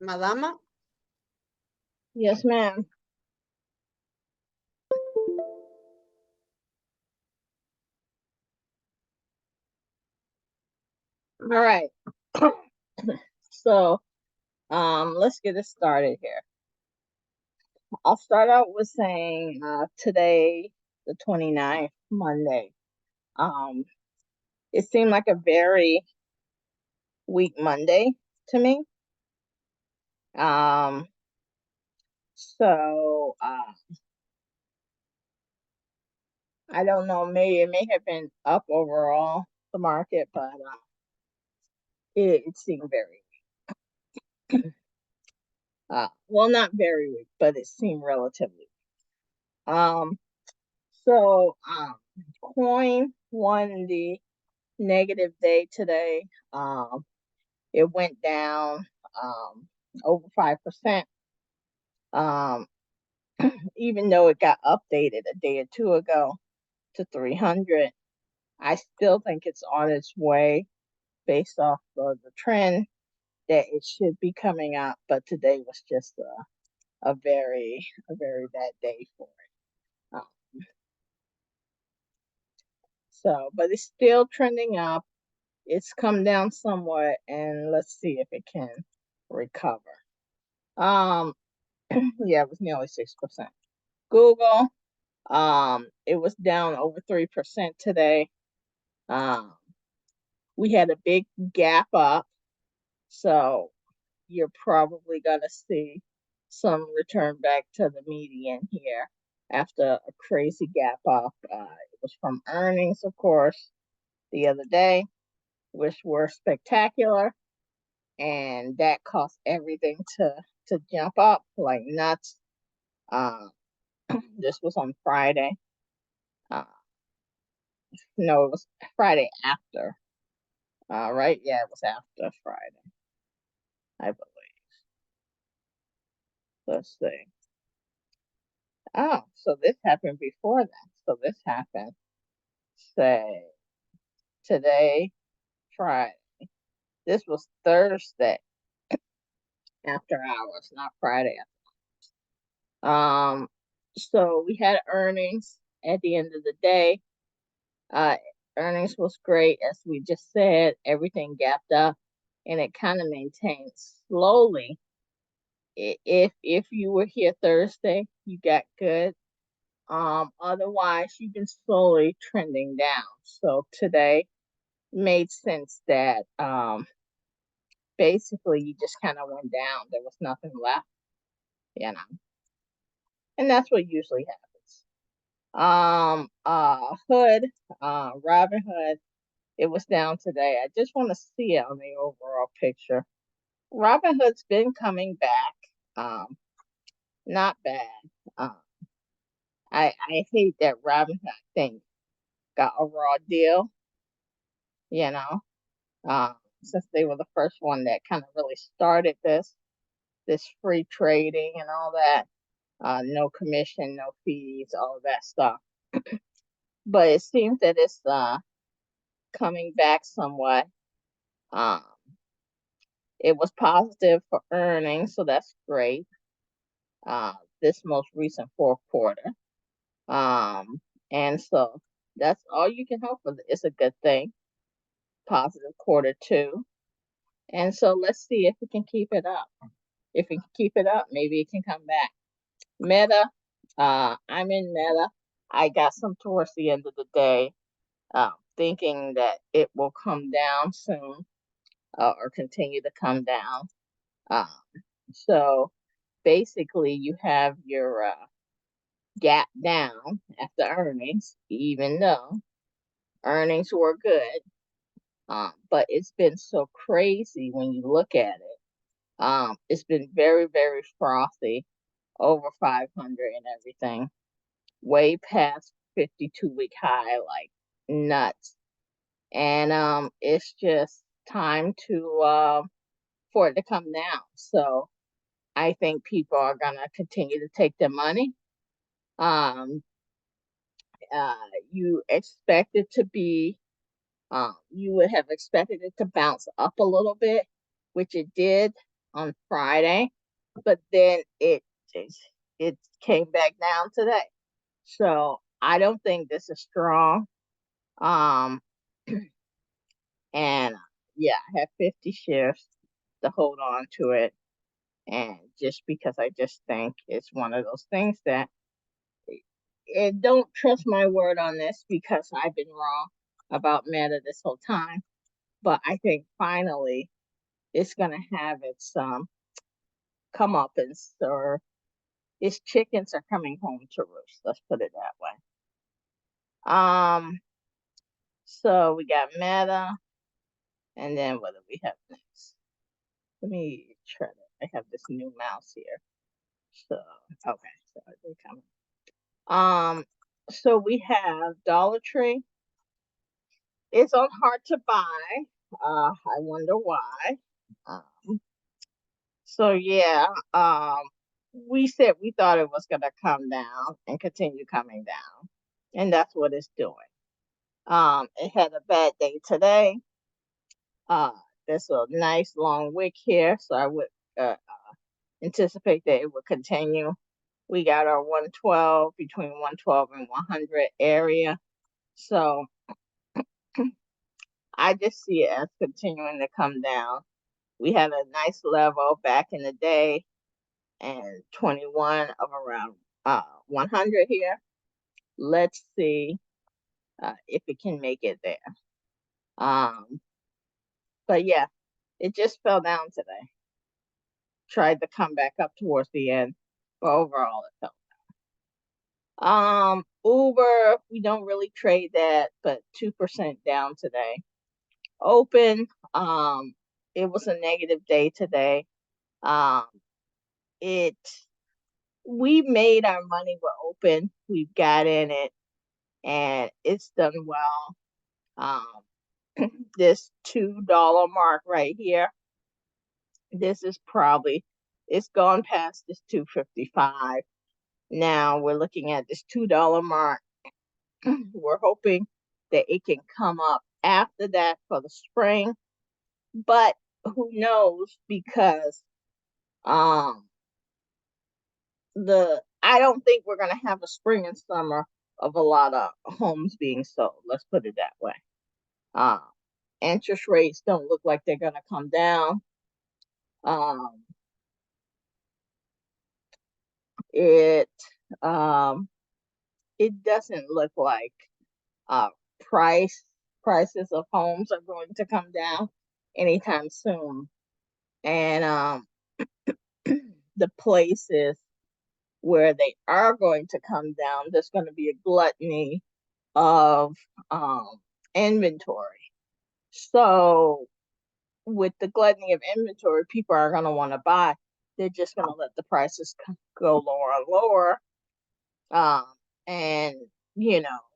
Madama? Yes, ma'am. All right. So, let's get it started here. I'll start out with saying today, the 29th, Monday. Um, it seemed like a very weak Monday to me. Um, so I don't know, maybe it may have been up overall the market, but it seemed very well, not very weak, but it seemed relatively. Um, so coin won the negative day today. It went down over 5%. Um, even though it got updated a day or two ago to 300, I still think it's on its way based off of the trend that it should be coming up. But today was just a very bad day for it. But it's still trending up. It's come down somewhat, and let's see if it can recover. Um, yeah, it was nearly 6%. Google, it was down over 3% today. Um, we had a big gap up, so you're probably gonna see some return back to the median here after a crazy gap up. It was from earnings, of course, the other day, which were spectacular, and that caused everything to jump up like nuts. Uh, this was on Friday. Uh, no, it was Friday after. Right? Yeah, it was after Friday, I believe. Let's see. Oh, so this happened before that. So this happened, say, today, Friday. This was Thursday after hours, not Friday. Um, so we had earnings at the end of the day. Uh, earnings was great, as we just said. Everything gapped up, and it kind of maintained slowly. If you were here Thursday, you got good. Otherwise, you've been slowly trending down. So today made sense that basically you just kind of went down. There was nothing left, you know, and that's what usually happens. Hood, Robin Hood, it was down today. I just want to see it on the overall picture. Robin Hood's been coming back. Um, not bad. Um, I hate that Robin Hood, I think, got a raw deal, you know, since they were the first one that kind of really started this free trading and all that. No commission, no fees, all of that stuff. But it seems that it's coming back somewhat. Um, it was positive for earnings, so that's great. Uh, this most recent fourth quarter. Um, and so that's all you can hope for. It's a good thing. Positive quarter two. And so let's see if we can keep it up. If we can keep it up, maybe it can come back. Meta, I'm in Meta. I got some towards the end of the day, thinking that it will come down soon or continue to come down. Um, so basically, you have your gap down after earnings, even though earnings were good. But it's been so crazy when you look at it. It's been very, very frothy, over 500 and everything, way past 52-week high, like nuts. And it's just time to for it to come down. So I think people are gonna continue to take their money. Um, uh, you expect it to be, you would have expected it to bounce up a little bit, which it did. on Friday, but then it came back down today. So I don't think this is strong. Um, and yeah, I have 50 shares to hold on to it. And just because I just think it's one of those things that don't trust my word on this because I've been wrong about Meta this whole time. But I think finally it's gonna have its come up and stir. Its chickens are coming home to roost. Let's put it that way. So we got Meta, and then what do we have next? Let me try to. I have this new mouse here. So okay, so they come. So we have Dollar Tree. It's on hard to buy. I wonder why. Um, so yeah, we said we thought it was gonna come down and continue coming down, and that's what it's doing. It had a bad day today. Uh, there's a nice long wick here, so I would anticipate that it would continue. We got our 112 between 112 and 100 area. So I just see it as continuing to come down. We had a nice level back in the day and 21 of around 100 here. Let's see if it can make it there. But yeah, it just fell down today. Tried to come back up towards the end, but overall it fell. Uber, we don't really trade that, but 2% down today. Open, it was a negative day today. Um, it we made our money with Open. We've got in it, and it's done well. This $2 mark right here. This is probably it's gone past this 255. Now we're looking at this $2 mark. We're hoping that it can come up after that for the spring, but who knows because um the I don't think we're gonna have a spring and summer of a lot of homes being sold. Let's put it that way. Uh, Interest rates don't look like they're gonna come down. Um, it um, it doesn't look like uh, price prices of homes are going to come down anytime soon. And the places where they are going to come down, there's going to be a gluttony of um, inventory. So, with the gluttony of inventory, people are going to want to buy. They're just going to let the prices go lower and lower. Um, and,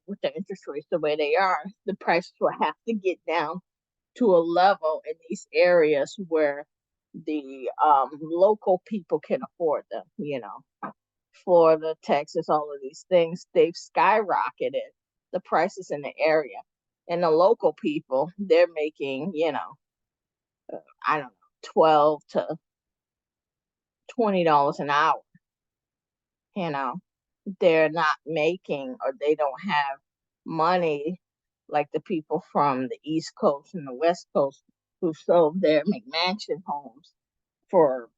with the interest rates the way they are, the prices will have to get down to a level in these areas where the local people can afford them. Florida, Texas, all of these things, they've skyrocketed the prices in the area. And the local people, they're making, I don't know, 12 to $20 an hour. You know, they're not making or they don't have money like the people from the East Coast and the West Coast who sold their McMansion homes for,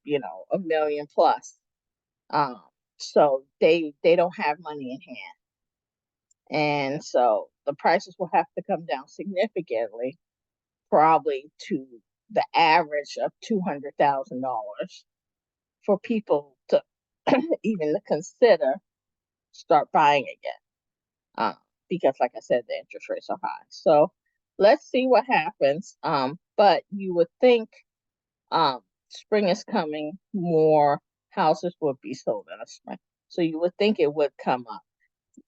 a million plus. Um, so they don't have money in hand. And so the prices will have to come down significantly, probably to the average of $200,000 for people to even to consider start buying again. Because, like I said, the interest rates are high. So let's see what happens. But you would think spring is coming, more houses would be sold in the spring. So you would think it would come up.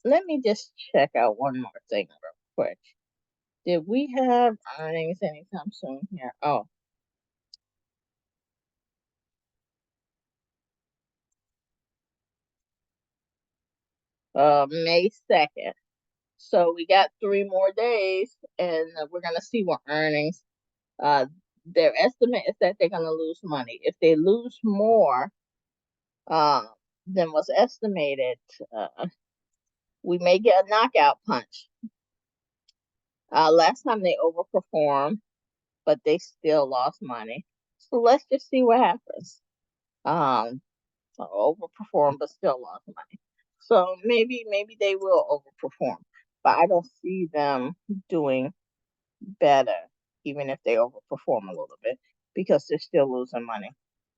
Let me just check out one more thing real quick. Did we have earnings anytime soon here? Oh, May 2nd. So we got 3 more days, and we're gonna see what earnings. Uh, their estimate is that they're going to lose money. If they lose more uh, than was estimated, we may get a knockout punch. Last time they overperformed, but they still lost money. So let's just see what happens. Overperformed, but still lost money. So maybe they will overperform, but I don't see them doing better, even if they overperform a little bit, because they're still losing money.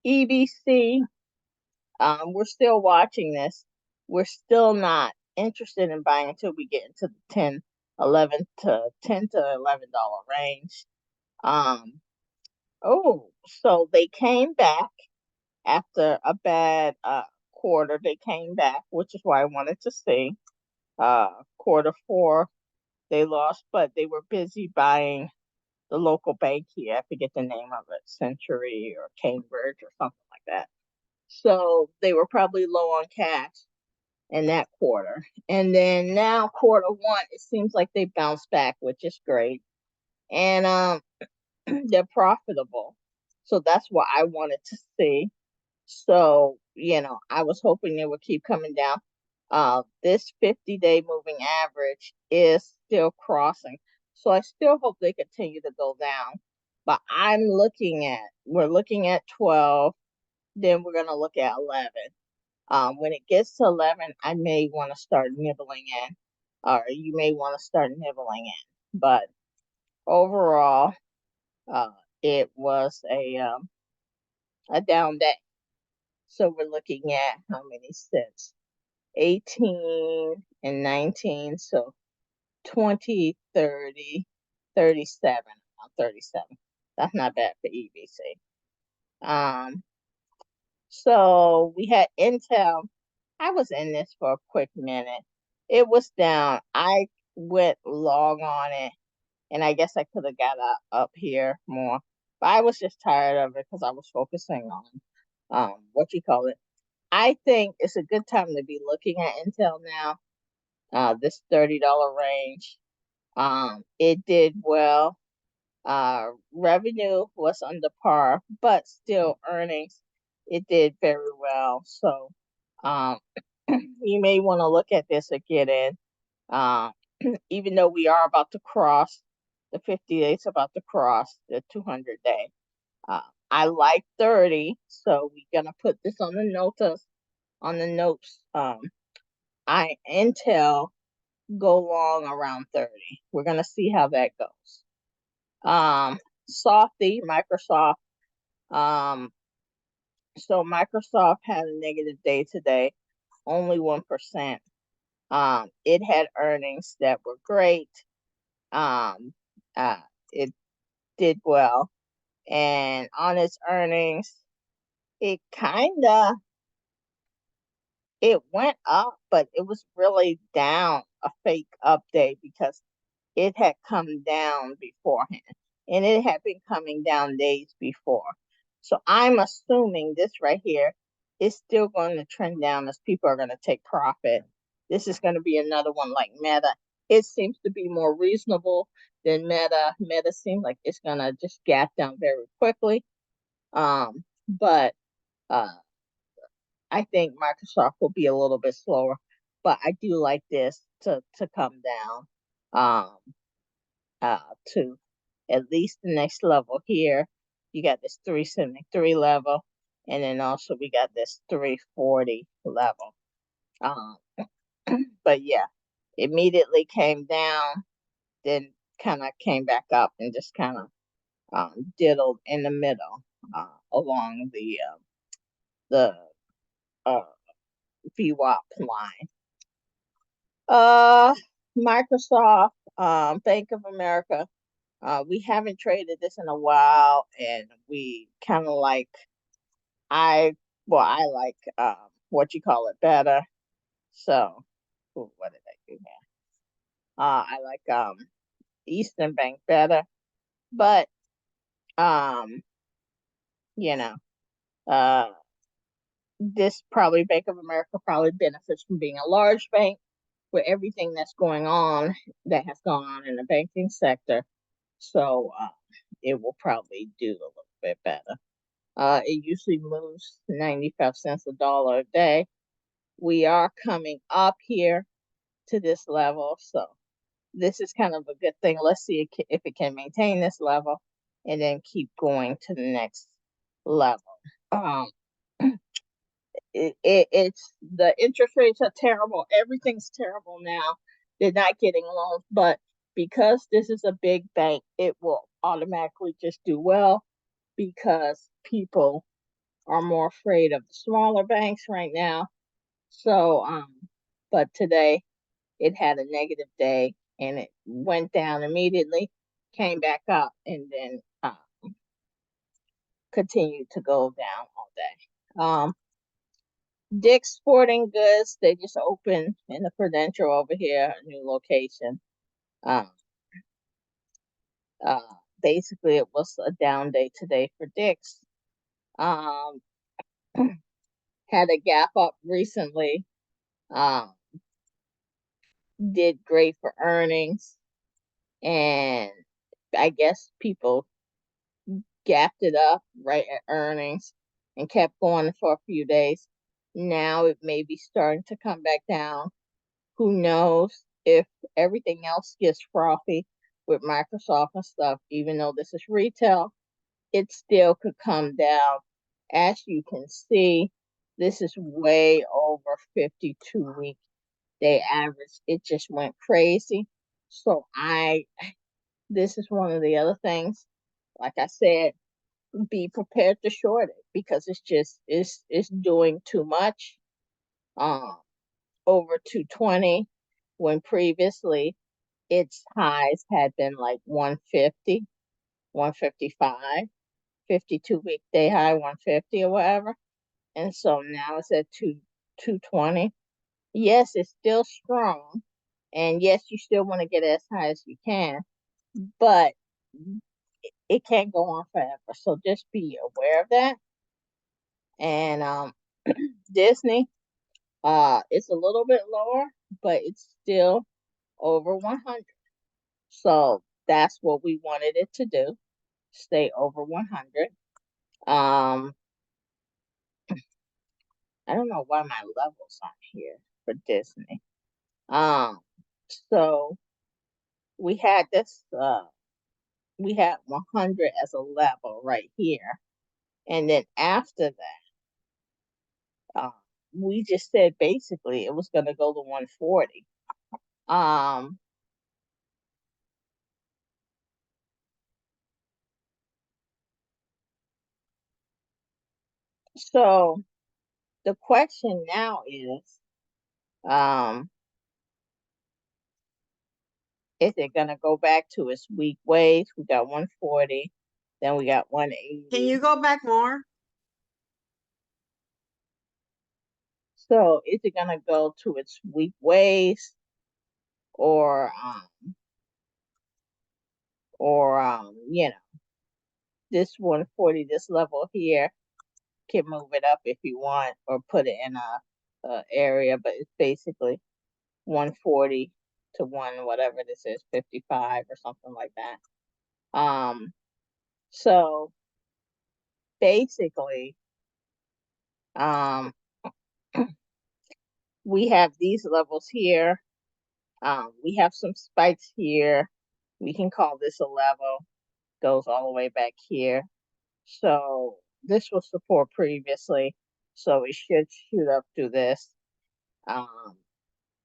EBC, we're still watching this. We're still not interested in buying until we get into the 10 to $11 range. So they came back after a bad quarter. They came back, which is why I wanted to see. Quarter four, they lost, but they were busy buying the local bank here. I forget the name of it, Century or Cambridge or something like that. So they were probably low on cash in that quarter. And then now quarter one, it seems like they bounced back, which is great. And they're profitable. So that's what I wanted to see. So, I was hoping it would keep coming down. This 50-day moving average is still crossing. So I still hope they continue to go down. But we're looking at 12, then we're going to look at 11. When it gets to 11, I may want to start nibbling in, or you may want to start nibbling in. But overall, it was a down day. So we're looking at how many cents? 18 and 19, so 20, 30, 37. 37. That's not bad for EBC. So we had Intel. I was in this for a quick minute. It was down. I went long on it, and I guess I could have got up here more, but I was just tired of it because I was focusing on what you call it. I think it's a good time to be looking at Intel now. This $30 range. It did well. Revenue was under par, but still earnings, it did very well. So, you may want to look at this and get in. Even though we are about to cross the 50 days, about to cross the 200-day. I like 30, so we're gonna put this on the notes. Intel go long around 30. We're gonna see how that goes. Softy, Microsoft. So Microsoft had a negative day today, only 1%. It had earnings that were great. It did well, and on its earnings, it went up, but it was really down, a fake up day, because it had come down beforehand, and it had been coming down days before. So I'm assuming this right here is still going to trend down as people are going to take profit. This is going to be another one like Meta. It seems to be more reasonable than Meta. Meta seems like it's going to just gap down very quickly. But I think Microsoft will be a little bit slower. But I do like this to come down to at least the next level here. You got this 373 level, and then also we got this 340 level. But yeah, immediately came down, then kind of came back up and just kind of diddled in the middle along the VWAP line. Microsoft, Bank of America. We haven't traded this in a while, and we kind of like I like what you call it better. So, what did I do here? I like Eastern Bank better, but um, you know, uh, this probably Bank of America probably benefits from being a large bank with everything that's going on that has gone on in the banking sector. So it will probably do a little bit better. It usually moves 95 cents a dollar a day. We are coming up here to this level, so this is kind of a good thing. Let's see if it can maintain this level and then keep going to the next level. Um, it's the interest rates are terrible. Everything's terrible now. They're not getting loans, but because this is a big bank, it will automatically just do well because people are more afraid of the smaller banks right now. So, but today it had a negative day and it went down immediately, came back up, and then continued to go down all day. Dick's Sporting Goods, they just opened in the Prudential over here, a new location. Um, uh, Basically, it was a down day today for Dick's. Um, had a gap up recently. Um, did great for earnings, and I guess people gapped it up right at earnings and kept going for a few days. Now it may be starting to come back down. Who knows if everything else gets frothy with Microsoft and stuff, even though this is retail, it still could come down. As you can see, this is way over 52-week day average. It just went crazy. So this is one of the other things. Like I said, be prepared to short it because it's doing too much. Over 220 when previously its highs had been like 150, 155, 52-week day high 150 or whatever. And so now it's at 220. Yes, it's still strong. And yes, you still want to get as high as you can, but it can't go on forever. So just be aware of that. And Disney, it's a little bit lower, but it's still over 100. So that's what we wanted it to do, stay over 100. I don't know why my level's on here for Disney. So we had we had 100 as a level right here. And then after that, we just said basically it was going to go to 140. So the question now is it going to go back to its weak ways? We got 140, then we got 180. Can you go back more? So is it going to go to its weak ways or this 140, this level here can move it up if you want or put it in a area, but it's basically 140 to one whatever this is, 55 or something like that. So basically, we have these levels here. We have some spikes here. We can call this a level. Goes all the way back here. So this was support previously. So it should shoot up through this.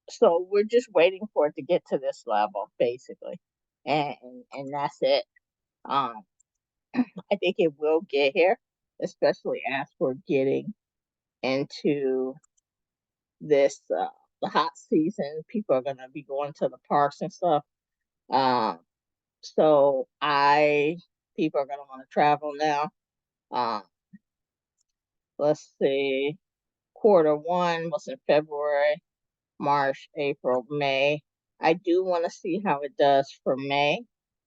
So we're just waiting for it to get to this level, basically. And that's it. Um, I think it will get here, especially as we're getting into this the hot season. People are gonna be going to the parks and stuff. Um, so people are gonna want to travel now. Um, let's see, Q1 was in February, March, April, May. I do want to see how it does for May,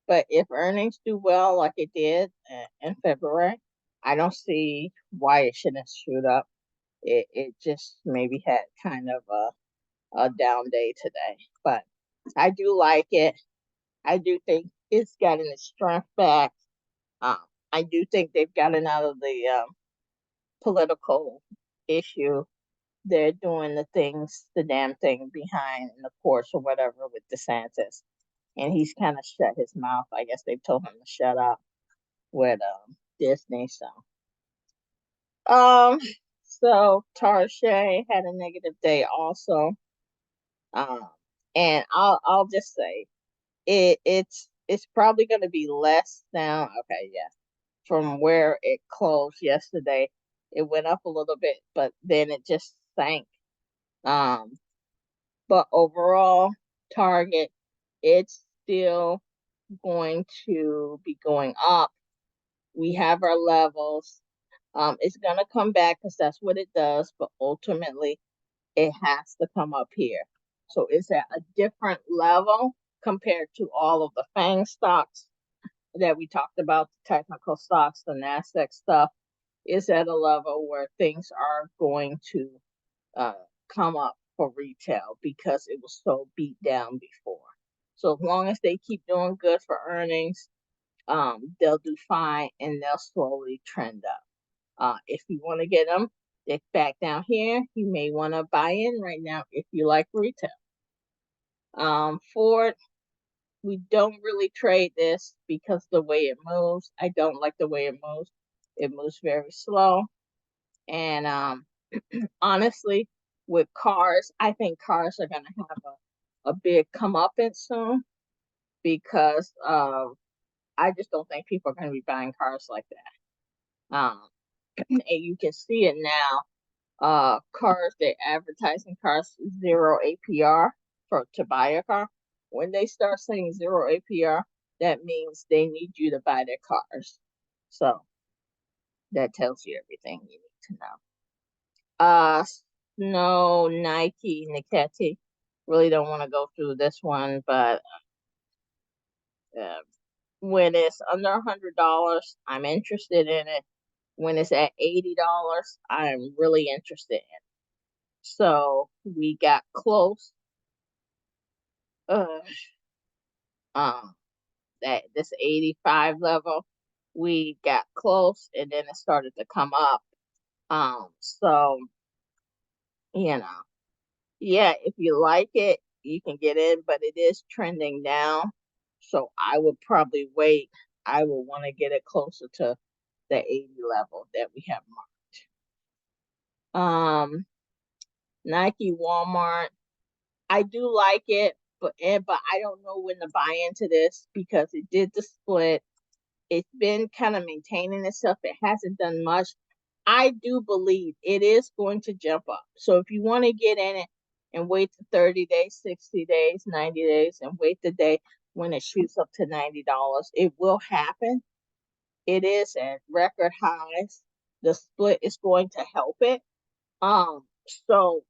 but if earnings do well like it did in February, I don't see why it shouldn't shoot up. It just maybe had kind of a down day today, but I do like it. I do think it's gotten its strength back. Um, I do think they've gotten out of the political issue. They're doing the damn thing behind in the courts or whatever with DeSantis, and he's kind of shut his mouth. I guess they've told him to shut up with Disney. Um, so Tarshay had a negative day also. Um, and I'll just say it's probably going to be less now. Okay, yeah, from where it closed yesterday, it went up a little bit, but then it just sank. Um, but overall, Target, it's still going to be going up. We have our levels. It's gonna come back because that's what it does, but ultimately it has to come up here. So it's at a different level compared to all of the FANG stocks that we talked about, the technical stocks, the NASDAQ stuff. Is at a level where things are going to uh, come up for retail because it was so beat down before. So as long as they keep doing good for earnings, they'll do fine and they'll slowly trend up. If you want to get them, it's back down here. You may want to buy in right now if you like retail. Ford, we don't really trade this because the way it moves. I don't like the way it moves. It moves very slow. And honestly, with cars, I think cars are going to have a big comeuppance soon because I just don't think people are going to be buying cars like that. And you can see it now. Cars, they're advertising cars 0 APR to buy a car. When they start saying 0 APR, that means they need you to buy their cars. So that tells you everything you need to know. No, Nike, Niketi. Really don't want to go through this one, but uh, when it's under $100, I'm interested in it. When it's at $80, I'm really interested in it. So we got close. Uh, um, that this 85 level, we got close, and then it started to come up. So you know, yeah, if you like it, you can get in, but it is trending down. So I would probably wait. I would want to get it closer to the 80 level that we have marked. Nike, Walmart. I do like it, but I don't know when to buy into this because it did the split. It's been kind of maintaining itself. It hasn't done much. I do believe it is going to jump up. So if you want to get in it and wait the 30 days, 60 days, 90 days, and wait the day when it shoots up to $90, it will happen. It is at record highs. The split is going to help it. So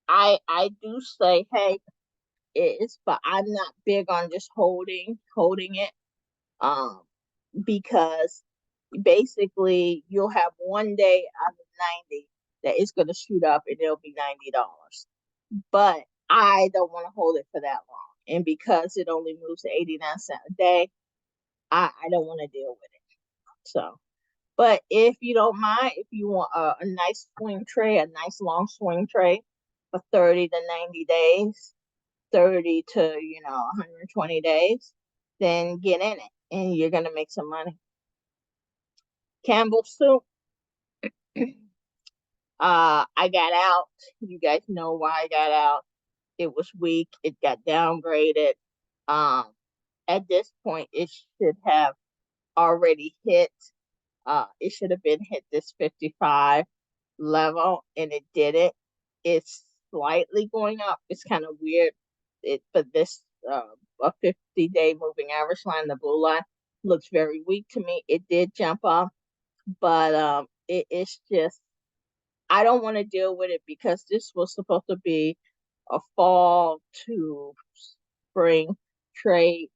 I do say, hey, it is, but I'm not big on just holding it. Um, because basically you'll have one day out of 90 that it's going to shoot up and it'll be $90. But I don't want to hold it for that long. And because it only moves to 89 cents a day, I don't want to deal with it. So, but if you don't mind, if you want a nice swing trade, a nice long swing trade for 30 to 90 days, 30 to 120 days, then get in it and you're going to make some money. Campbell soup. I got out. You guys know why I got out. It was weak. It got downgraded. Um, at this point, it should have already hit. It should have been hit this 55 level, and it didn't. It's slightly going up. It's kind of weird. But this a 50-day moving average line, the blue line, looks very weak to me. It did jump up, but it's just I don't want to deal with it because this was supposed to be a fall to spring trade,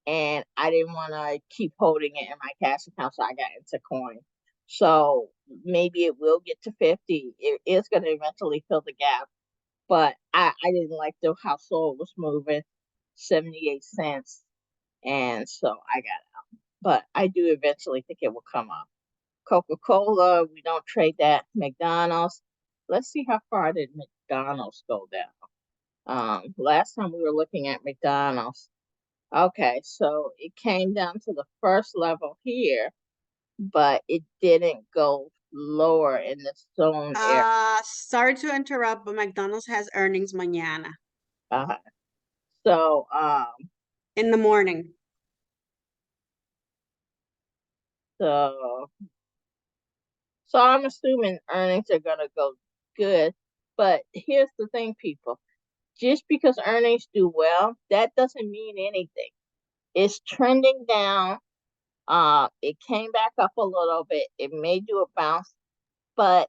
and I didn't want to keep holding it in my cash account, so I got into coin. So maybe it will get to 50. It is going to eventually fill the gap, but I didn't like how slow it was moving, 78 cents, and so I got out. but I do eventually think it will come up. Coca-Cola, we don't trade that. McDonald's, let's see how far did McDonald's go down. Last time we were looking at McDonald's. Okay, so it came down to the first level here, but it didn't go lower in the zone area. Sorry to interrupt, but McDonald's has earnings mañana Uh, so, in the morning. so, so I'm assuming earnings are gonna go good. But here's the thing, people. Just because earnings do well, that doesn't mean anything. It's trending down. It came back up a little bit. It may do a bounce, but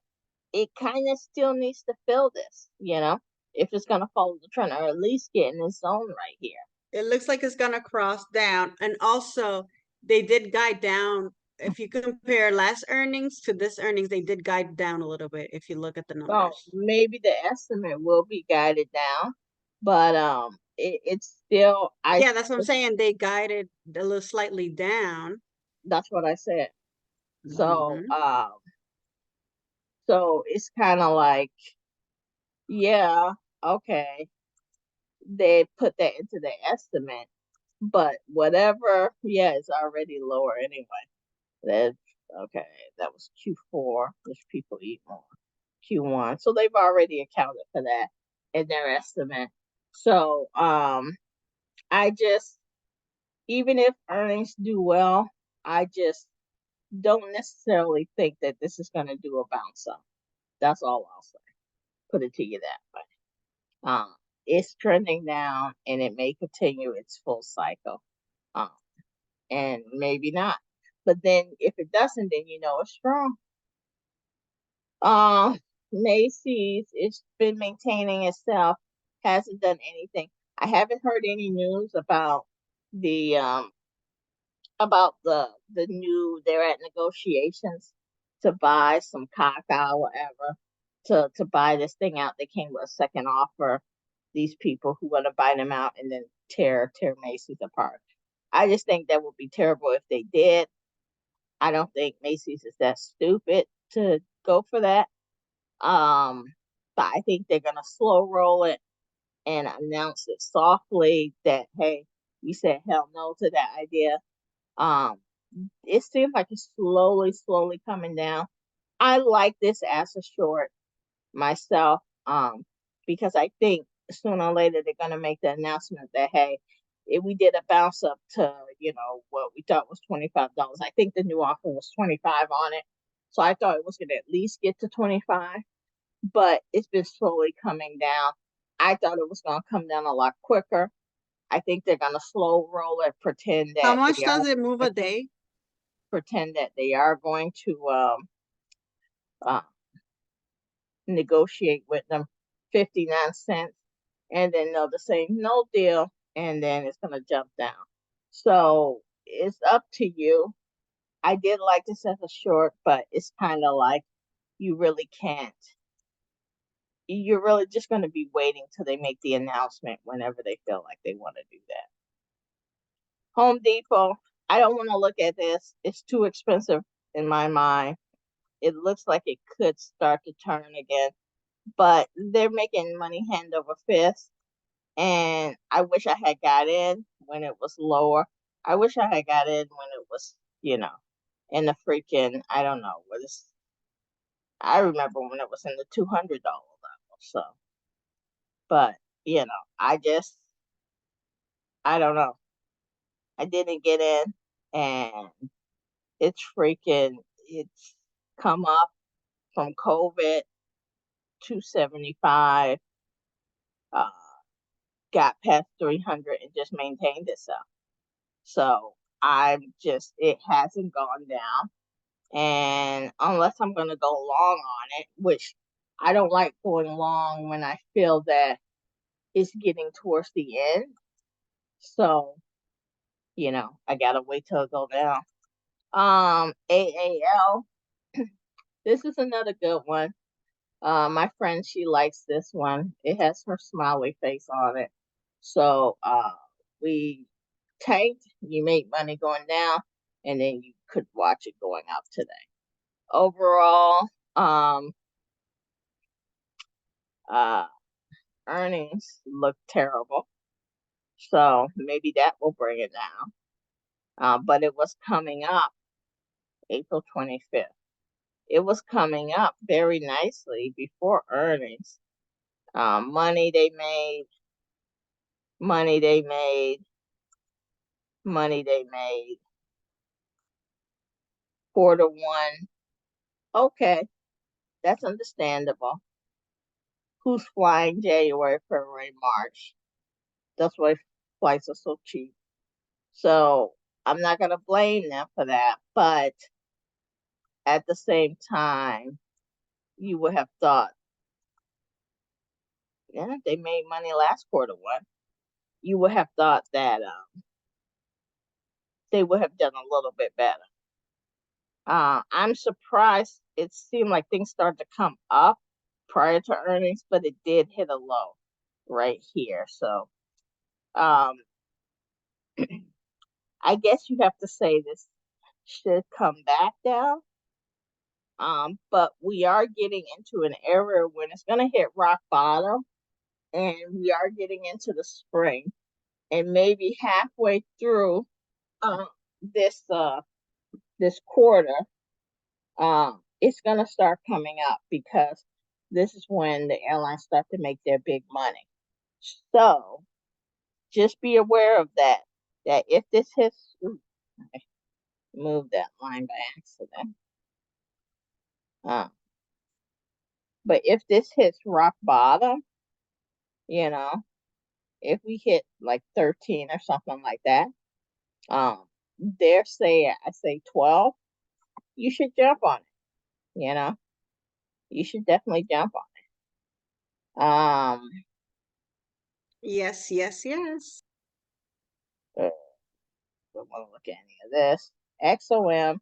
it kind of still needs to fill this, if it's gonna follow the trend, or at least get in this zone right here. It looks like it's gonna cross down. And also, they did guide down. If you compare last earnings to this earnings, they did guide down a little bit if you look at the So numbers. maybe the estimate will be guided down, but it's still Yeah, that's what I'm saying. They guided a little slightly down. that's what I said. So Mhm. so it's kind of like, yeah, okay, they put that into the estimate, but whatever, yeah, it's already lower anyway. That's okay. That was Q4, which people eat more. Q1, so they've already accounted for that in their estimate. So I just, even if earnings do well, I just don't necessarily think that this is going to do a bounce up. That's all I'll say. Put it to you that way. It's trending down, and it may continue its full cycle, um, and maybe not. But then, if it doesn't, then it's strong. Uh, Macy's, it's been maintaining itself, hasn't done anything. I haven't heard any news the the new, they're at negotiations to buy some caca, whatever, to buy this thing out. They came with a second offer. These people who want to buy them out and then tear Macy's apart. I just think that would be terrible if they did. I don't think Macy's is that stupid to go for that. Um, but I think they're gonna slow roll it and announce it softly that, hey, we said hell no to that idea. Um, it seems like it's slowly coming down. I like this as a short myself, because I think sooner or later they're gonna make the announcement that, hey, if we did a bounce up to what we thought was $25. I think the new offer was 25 on it, so I thought it was gonna at least get to 25, but it's been slowly coming down. I thought it was going to come down a lot quicker. I think they're going to slow roll it, How much does it move a day? pretend that they are going to uh, negotiate with them 59 cents, and then they'll just say no deal, and then it's going to jump down. So it's up to you. I did like this as a short, but it's kind of like you really can't. You're really just going to be waiting till they make the announcement whenever they feel like they want to do that. Home Depot, I don't want to look at this. It's too expensive in my mind. It looks like it could start to turn again, but they're making money hand over fist. And I wish I had got in when it was lower. I wish I had got in when it was, in the freaking, I don't know, I remember when it was in the $200 level. So, but, I just, I don't know. I didn't get in, and it's come up from COVID, 275, uh, got past 300 and just maintained itself. So it hasn't gone down. And unless I'm going to go long on it, which I don't like going long when I feel that it's getting towards the end. So, I got to wait till it go down. AAL, this is another good one. My friend, she likes this one. It has her smiley face on it. So we tanked. You make money going down, and then you could watch it going up today. Overall, earnings look terrible, so maybe that will bring it down. But it was coming up April 25th. It was coming up very nicely before earnings. Money they made, money they made, money they made. 4-1. Okay, that's understandable. Who's flying January, February, March? That's why flights are so cheap. So I'm not gonna blame them for that, but at the same time, you would have thought, yeah, they made money last Q1. You would have thought that they would have done a little bit better. I'm surprised. It seemed like things started to come up prior to earnings, but it did hit a low right here. So um, I guess you have to say this should come back down. But we are getting into an era when it's going to hit rock bottom, and we are getting into the spring, and maybe halfway through uh, this this quarter, it's going to start coming up because this is when the airlines start to make their big money. So just be aware of that. That if this hits, I moved that line by accident. But if this hits rock bottom, you know, if we hit like 13 or something like that, dare say I say 12, you should jump on it, you know. You should definitely jump on it. Yes, yes, yes. Don't want to look at any of this. XOM,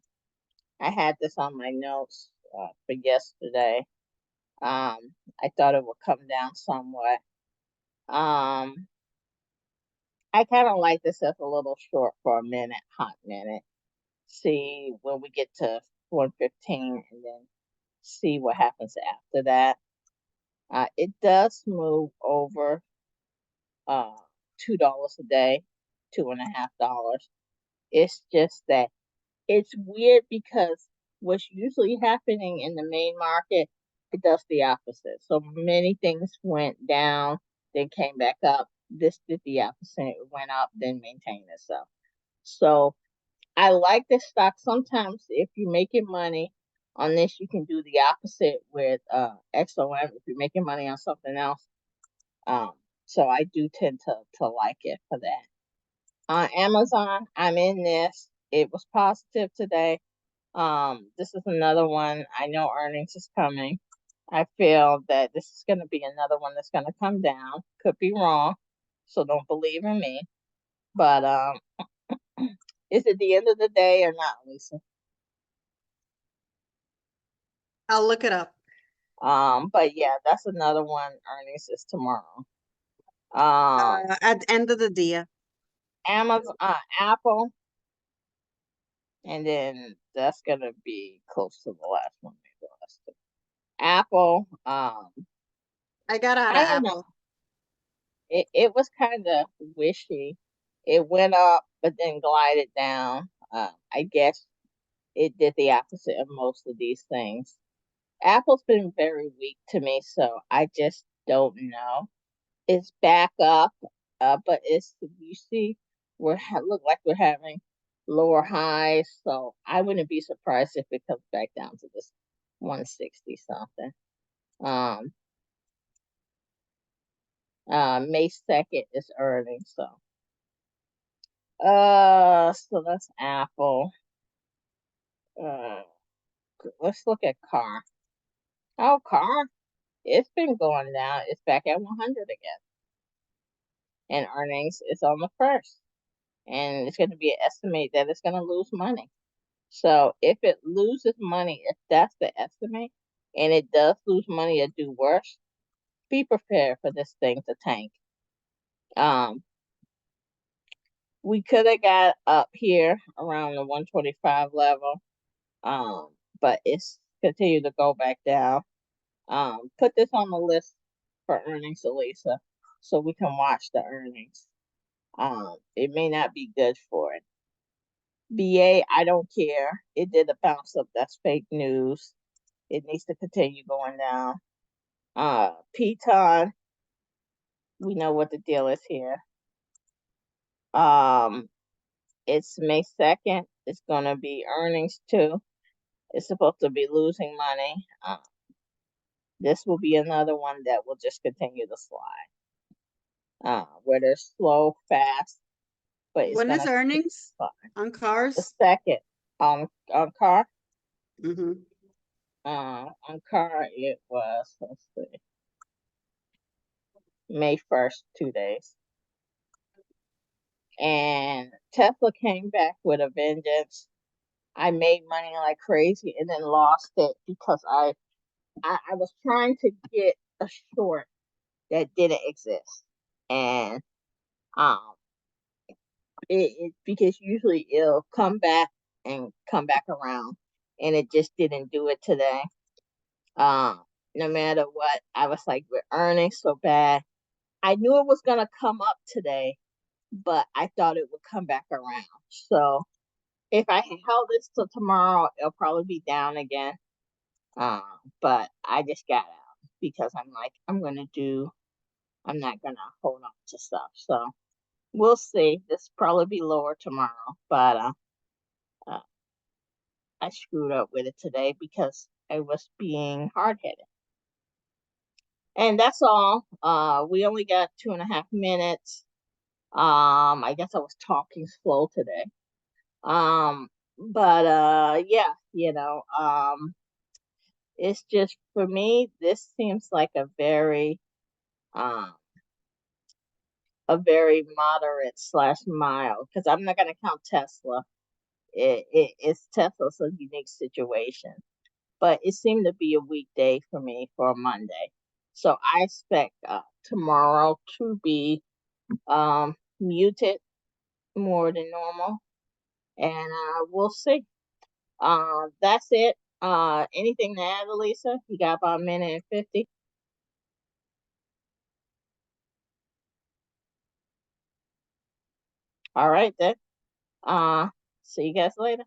I had this on my notes for yesterday. I thought it would come down somewhat. I kind of like this as a little short for a minute, hot minute. See when we get to 115 and then see what happens after that. It does move over $2 a day, $2.50. It's just that it's weird because what's usually happening in the main market, it does the opposite. So many things went down, then came back up. This did the opposite. It went up, then maintained itself. So I like this stock. Sometimes if you're making money on this, you can do the opposite with XOM if you're making money on something else. So I do tend to like it for that. On Amazon, I'm in this. It was positive today. This is another one. I know earnings is coming. I feel that this is going to be another one that's going to come down. Could be wrong, so don't believe in me. But is it the end of the day or not, Lisa? I'll look it up. But yeah, that's another one. Earnings is tomorrow. Um, At the end of the day. Amazon, Apple, and then that's gonna be close to the last one. Maybe the last two. Apple, I got out of I don't know. Apple. It was kind of wishy. It went up, but then glided down. I guess it did the opposite of most of these things. Apple's been very weak to me, so I just don't know. It's back up, but it's you see look like we're having lower highs, so I wouldn't be surprised if it comes back down to this 160 something. Um, May 2nd is earnings, so that's Apple. Uh, let's look at car. Oh, car, it's been going down. It's back at 100 again, and earnings is on the first, and it's going to be an estimate that it's going to lose money. So if it loses money, if that's the estimate, and it does lose money or do worse, be prepared for this thing to tank. Um, We could have got up here around the 125 level, but it's continued to go back down. Put this on the list for earnings, Elisa, so we can watch the earnings. It may not be good for it. BA, I don't care. It did a bounce up. That's fake news. It needs to continue going down. Piton, we know what the deal is here. It's May 2nd. It's gonna be earnings too. It's supposed to be losing money. This will be another one that will just continue to slide. Where they're slow, fast, but it's When is gonna earnings slide. on The cars? second on car, Mm-hmm. on car it was, let's see, May 1st, 2 days. And Tesla came back with a vengeance. I made money like crazy and then lost it because I was trying to get a short that didn't exist. And um because usually it'll come back and come back around, and it just didn't do it today. No matter what, I was like, we're earning so bad. I knew it was gonna come up today, but I thought it would come back around. So if I held this till tomorrow, it'll probably be down again. But I just got out because I'm like, I'm not gonna hold on to stuff. So we'll see. This probably be lower tomorrow, but uh, I screwed up with it today because I was being hard headed. And that's all. We only got 2.5 minutes. I guess I was talking slow today. But yeah, it's just for me, this seems like um a very moderate slash mild, because I'm not gonna count Tesla. It's Tesla's a unique situation, but it seemed to be a weekday for me for a Monday. So I expect tomorrow to be muted more than normal, and we'll see. That's it. Anything to add, Elisa? You got about a minute and 50. All right then. Uh, See you guys later.